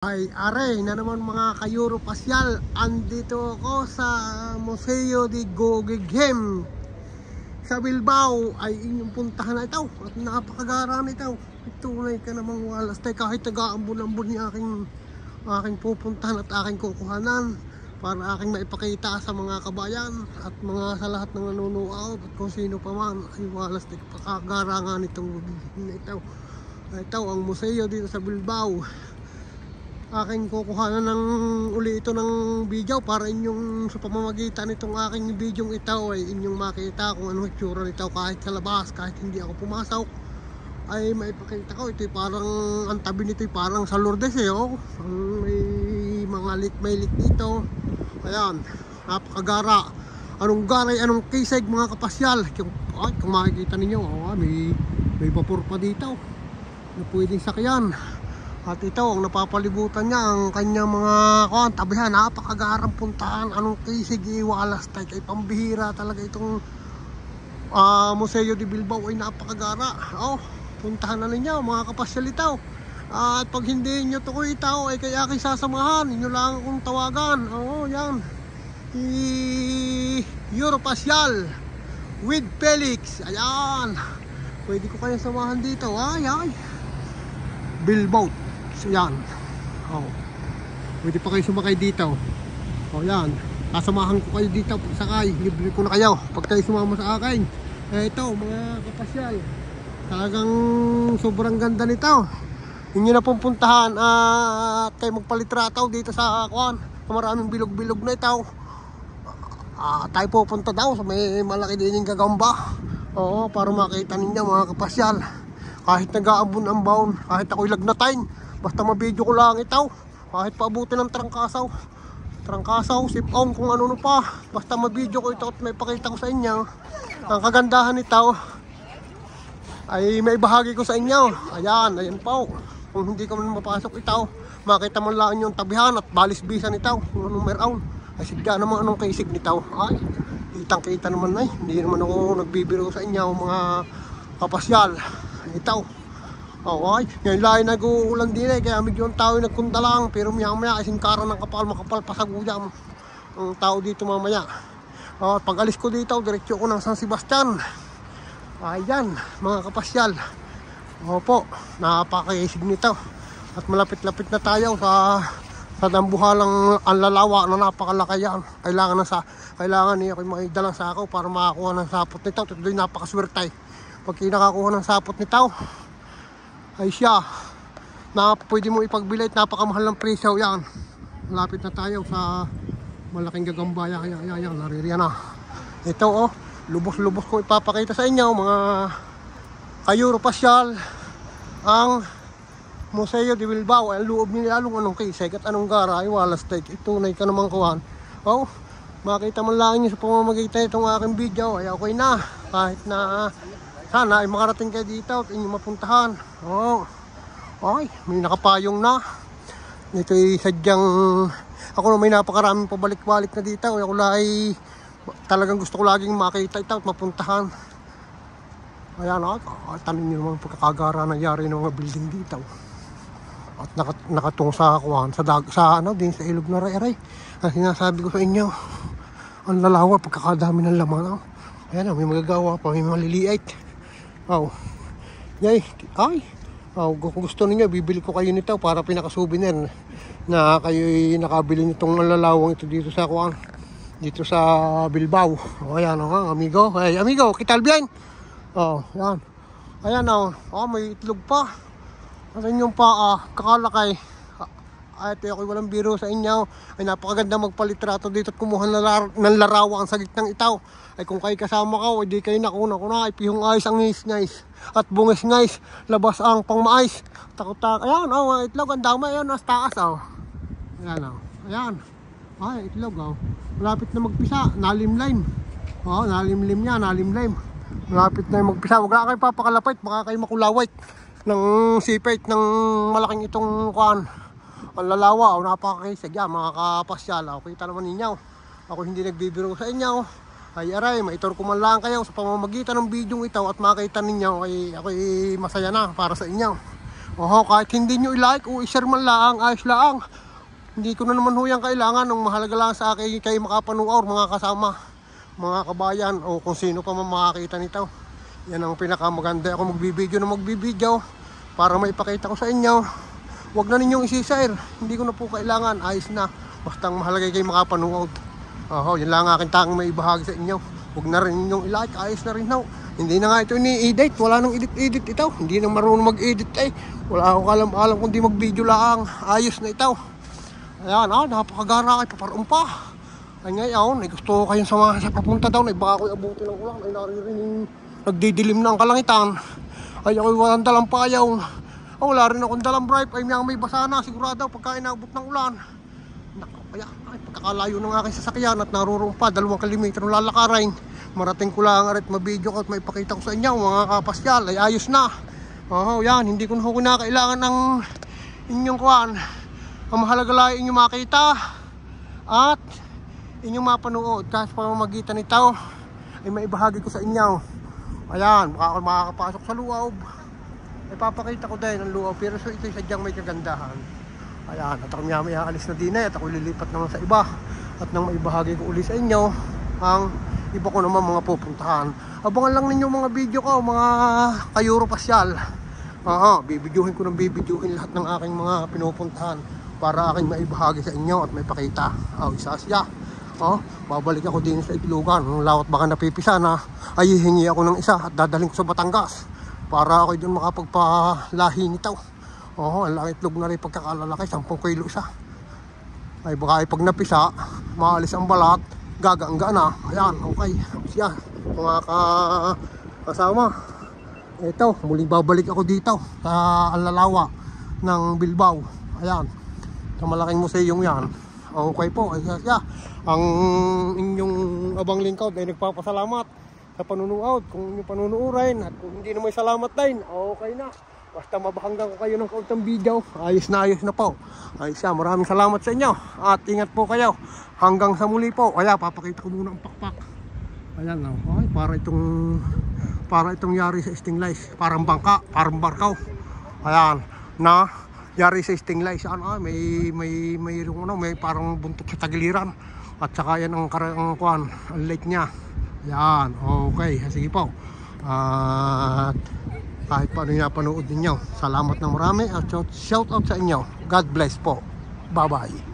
Ay, aray na naman mga ka-Europasyal. Andito ako sa Museo de Guggenheim sa Bilbao. Ay inyong puntahan na ito at napakagara na ito. Tunay ka namang walas tayo kahit taga-ambon-ambon ni aking pupuntahan at aking kukuhanan para aking maipakita sa mga kabayan at mga sa lahat ng nanonood at kung sino pa man. Ay walas tayo pakagara nga nitong na ito. Ito ang museo dito sa Bilbao. Aking kukuhanan ng uli ito ng video para inyong sa pamamagitan nitong aking video ito ay inyong makita kung anong itsura nito kahit sa labas, kahit hindi ako pumasok ay maipakita ko. Ito parang ang tabi nito parang sa Lourdes oh. May mga may lik dito. Ayan, napakagara. Anong garay, anong kisig mga kapasyal. Ay, kung makikita ninyo may vapor pa dito na pwedeng sakyan. At ito ang napapalibutan niya ang kanyang mga tabihan. Napakagarang puntahan. Anong kisig iwalas tayo ay pambihira talaga itong Museo de Bilbao ay napakagara. Puntahan na ninyo mga kapasyal ito. At pag hindi nyo ito ito ay kaya kayo sasamahan. Inyo lang akong tawagan. Yan Europasyal with Felix. Ayan, pwede ko kayong samahan dito. Ay Bilbao. Yan. Pwede pa kayo sumakay dito. Yan. Kasamahan ko kayo dito sakay. Libre ko na kayo pag kayo sumama sa akin. Ito mga kapasyal. Talagang sobrang ganda nito. Inyo na pong puntahan at kayo magpalitrato dito sa maraming bilog-bilog na ito. Tayo pupunta daw sa may malaki din yung gagamba. Para makita ninyo mga kapasyal. Kahit nag-aambon-ambon, kahit ako'y lagnatain, basta mabidyo ko lang ito. Kahit paabutin ng trangkasaw, sipong, kung ano pa, basta mabidyo ko ito at may pakita ko sa inyo. Ang kagandahan nito ay may bahagi ko sa inyo. Ayan po. Kung hindi ka man mapasok ito, makita mo lang yung tabihan at balis-bisan ito. Kung anong meron, ay sigda naman anong kaisig nito. Ay, kitang-kita naman ay. Hindi naman ako nagbibiro sa inyo mga kapasyal. Ito. Ngayon lang nag-uulan din kaya medyo ang tao nagkunta lang. Pero maya isingkaran ng makapal pa sa guyam ang tao dito mamaya. Pag alis ko dito, diretso ko ng San Sebastian. Ayan mga kapasyal. Opo, napakaisig nito. At malapit-lapit na tayo sa dambuhalang ang lalawa na napakalakayan. Kailangan niya ako may dalang sako para makakuha ng sapot nito. Ito yung napakaswerte. Pag kinakakuha ng sapot nito ay siya na pwede mo ipagbili at napakamahal ng presyo. Yan, malapit na tayo sa malaking gagambaya. Yan, naririyan na. Ito lubos-lubos ko ipapakita sa inyo mga ka-Europasyal ang Museo de Bilbao. Ang loob nila lalong anong kisig at anong gara ay walas tayo. Itunay ka naman kuhan. Makita man lang nyo sa pamamagitan itong aking video ay okay na. Kahit na sana ay makarating kayo dito at inyong mapuntahan. Ay, may nakapayong na. Ito ay sadyang ako na may napakaraming pabalik-balik na dito. Ako ay talagang gusto ko laging makita ito at mapuntahan. Ayan tanin nyo naman pagkakagara nangyari ng mga building dito. At nakatung sa din sa ilog na ray-ray. Ang sinasabi ko sa inyo, ang lalawa pagkakadami ng laman. Ayan may magagawa pa, may maliliit. Kung gusto niyo bibili ko kayo nito para pinaka-souvenir na kayo nakabili nitong lalawang ito dito sa dito sa Bilbao. Ayan amigo. Hey amigo, ¿qué tal bien? Yan. Ayan may itlog pa. At yung kakalakay. At ako'y walang biro sa inyo. Ay napakaganda magpalitrato dito at kumuha ng larawan sa gitnang itaw. Ay kung kayo kasama ka, hindi kayo nakuna ay pihong ayos ang ngis-ngis. At bungis-ngis, labas ang pangmaayos. Takot-takot. Ayan itlog, ang dami. Ayan, nasa taas Ayan Ay, itlog malapit na magpisa, nalimlim. Nalimlim niya, malapit na magpisa. Huwag na kayo papakalapit, baka kayo makulawit ng sipit ng malaking itong ang lalawa. Napakakisig yan mga kapasyal. Kita naman ninyo, ako hindi nagbibiro sa inyo. Ay aray, maitor ko man lang kayo sa pamamagitan ng video ito at makita ninyo ako'y masaya na para sa inyo. Oho, kahit hindi nyo i-like o i-share man lang, ayos lang. Hindi ko na naman ho yan kailangan. Ang mahalaga lang sa akin kayo makapanuor, mga kasama, mga kabayan, o kung sino pa man makakita nito. Yan ang pinakamaganda. Ako magbibideo para maipakita ko sa inyo. Huwag na ninyong isi-share. Hindi ko na po kailangan, ayos na. Basta ang mahalaga kayo makapanuod. Oho, yan lang aking tanging may ibahagi sa inyo. Huwag na rin ninyong i-like, ayos na rin ho. Hindi na nga ito ini-edit, wala nang edit ito. Hindi na marunong mag-edit eh. Wala akong alam kundi mag-video lang. Ayos na ito. Ayan, napakagara kayo, paparoon pa. Ay ngayon, gusto ko kayong samahan sa papunta daw. Baka ako'y abuti ng ulan. Ay naririnig, nagdidilim na ang kalangitan. Ay ako'y walang dalang payaw. Wala rin akong dalang bribe. Ay may basa na, sigurado pagka inabot ng ulan. Kaya pagkakalayo ng aking sasakyan at narurong pa 2 kilometro lalakarin. Marating ko lang at mabideo ko at maipakita ko sa inyo mga kapasyal. Ay ayos na. Yan, hindi ko na kinakailangan ng inyong kuwan. Ang mahalaga lang inyong makita at inyong mapanood. Kahit pamamagitan nito ay maibahagi ko sa inyo. Ayan, baka ako makakapasok sa luaw. Ipapakita ko din ang luaw, pero so ito sadyang may kagandahan. Ayan, at ako may aalis na din at ako lilipat naman sa iba. At nang maibahagi ko uli sa inyo ang iba ko naman mga pupuntahan. Abangan lang ninyo mga video ko, mga ka-Europasyal. Bibidyohin ko ng bibidyohin lahat ng aking mga pinupuntahan para aking maibahagi sa inyo at may pakita. Isa siya. Babalik ako din sa Itlogan. Ang lawat baka napipisa na ay hihingi ako ng isa at dadalhin ko sa Batangas para ako doon makapagpalahi nito. Ang laki itlog na rin pagkakalalaki, 10 kilo isa. Ay baka pag napisa, maalis ang balat, gagaangga na. Ayan, okay. Siya, mga kasama. Ito, muling babalik ako dito sa Alalawa ng Bilbao. Ayan, sa malaking museum yan. Okay po, ay siya. Ang inyong abang lingkod ay nagpapasalamat sa panunood. Kung inyong panunuurin at kung hindi na may salamat din, okay na. Basta mabahanggan ko kayo ng kaunting video, ayos na po. Ay siya, maraming salamat sa inyo. At ingat po kayo. Hanggang sa muli po. Kaya papakita ko muna ang pakpak. Ayan na. Ay, para itong yari sa Stingless. Parang bangka, parang barkaw. Ayan, na yari sa Stingless. May parang buntot sa tagiliran. At saka yan ang lake niya. Ayan, okay. Sige po. Kahit paano napanood ninyo, salamat na marami at shout out sa inyo. God bless po. Bye bye.